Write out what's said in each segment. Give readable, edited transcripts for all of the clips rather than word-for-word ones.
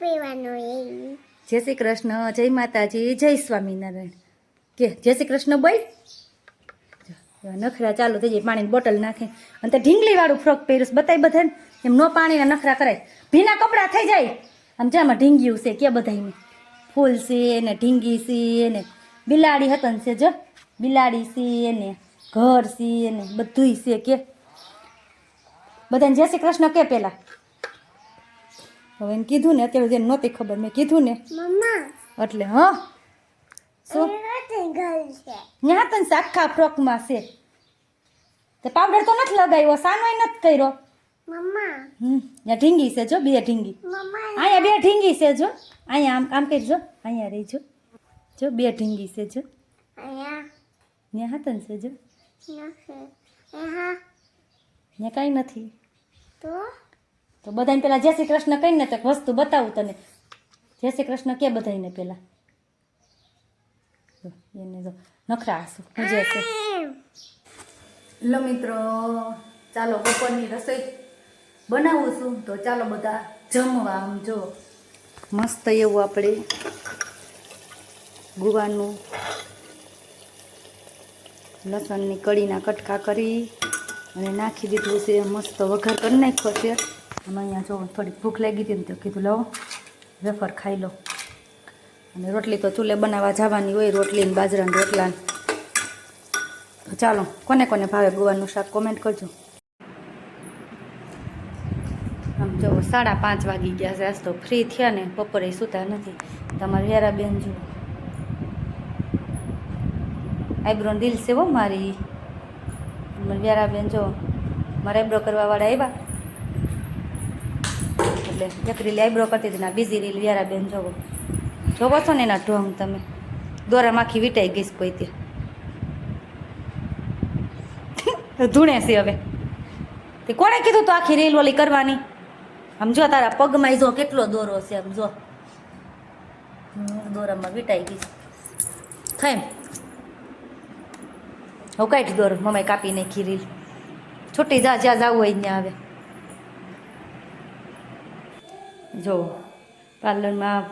જય શ્રી કૃષ્ણ, જય માતાજી, જય સ્વામિનારાયણ. કે જય શ્રી કૃષ્ણ બોલ. નખરા ચાલુ થઈ જાય, પાણીની બોટલ નાખે અને તે ઢીંગલી વાળું ફ્રોક પહેર્યું બતાય બધાને. એમ નો પાણીના નખરા કરાય, ભીના કપડાં થઈ જાય. આમ જામાં ઢીંગ્યું છે કે બધાને ફૂલ છે ને ઢીંગી છે ને બિલાડી હતન છે, જો બિલાડી છે ને ઘર છે ને બધુંય છે. કે બધાને જય શ્રી કૃષ્ણ કે પેલા. હવે એને કીધું ને, અત્યારે જેને નહોતી ખબર મેં કીધું ને એટલે. હા શું ત્યાં તને આખા ફ્રોકમાં છે. તે પાવડર તો નથી લગાવ્યો, સાનોય નથી કર્યો. ત્યાં ઢીંગી છે, જો બે ઢીંગી. અહીંયા બે ઢીંગી છે, જો અહીંયા આમ આમ કરજો, અહીંયા રહી જો, જો બે ઢીંગી છે, જો ત્યાં હાથન છે, જો ત્યાં કાંઈ નથી. તો બધાને પેલા જય શ્રી કૃષ્ણ કહીને તો વસ્તુ બતાવું તને. જય શ્રી કૃષ્ણ કે બધાને પેલા. એને જો નખરા આસુ પૂજે છે. લો મિત્રો, ચાલો બપોરની રસોઈ બનાવું છું, તો ચાલો બધા જમવા. આમ જો મસ્ત એવું આપણે ગુવારનું લસણની કળીના કટકા કરી અને નાખી દીધું છે. મસ્ત વઘાર કરી નાખ્યો છે. અને અહીંયા જો થોડીક ભૂખ લાગી હતી ને તો કીધું લાવો વેફર ખાઈ લો. અને રોટલી તો ચૂલે બનાવવા જવાની હોય, રોટલી ને બાજરાના રોટલા. તો ચાલો, કોને કોને ભાવે ગુવારનું શાક કોમેન્ટ કરજો. આમ જો 5:30 વાગી ગયા છે. આજ તો ફ્રી થયા ને, બપોરે સૂતા નથી. તમારી વેરાબેન જો આઈબ્રો રીલ છે હો મારી. વેરાબેન જો મારા આઈબ્રો કરવાવાળા આવ્યા એટલે એક રીલ આઈબ્રો કરતી હતી ને બીજી રીલ વેરાબેન જોવો જોવો છો ને એના ઢોંગ તમે. દોરામાંથી વીટાઈ ગઈશ કોઈ તે ધૂણે છે. હવે તે કોણે કીધું તો આખી રીલ ઓલી કરવાની? આમ જો તારા પગમાં જો કેટલો દોરો છે. આમ જો દોરામાં વીટાઈ ગઈ થાય. હવે કાઢી દોરો, મમ્માએ કાપી નાખી રીલ. છૂટી જા, જ્યાં જવું હોય ત્યાં. આવે જો પાર્લરમાં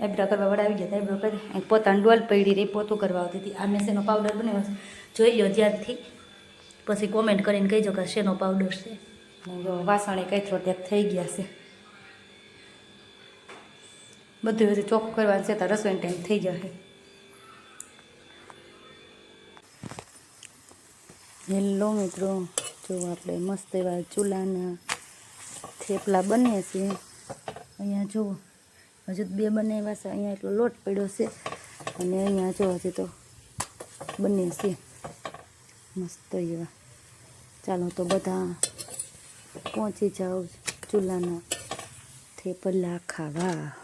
આઈબ્રો કરવા વાળા આવી ગયા. આઈબ્રો કરી પોતાની ડોલ પડી રહી, પોતું કરવા આવતી હતી. આ મેં શેનો પાવડર બનાવ્યો જોઈ લો ધ્યાનથી, પછી કોમેન્ટ કરીને કહીજો કે શેનો પાવડર છે. જો વાસણે કઈ થોડેક થઈ ગયા છે. બધું હજી ચોખ્ખું કરવાનું છે તો રસોઈનો ટાઈમ થઈ જશે. હેલો મિત્રો, જો આપણે મસ્ત એવા ચૂલાના થેપલા બને છે. અહીંયા જુઓ હજુ 2 બનાવ્યા છે. અહીંયા એટલો લોટ પડ્યો છે અને અહીંયા જો હજી તો બને છે મસ્ત એવા. ચાલો તો બધા પહોંચી જાઓ ચૂલાના થેપલા ખાવા.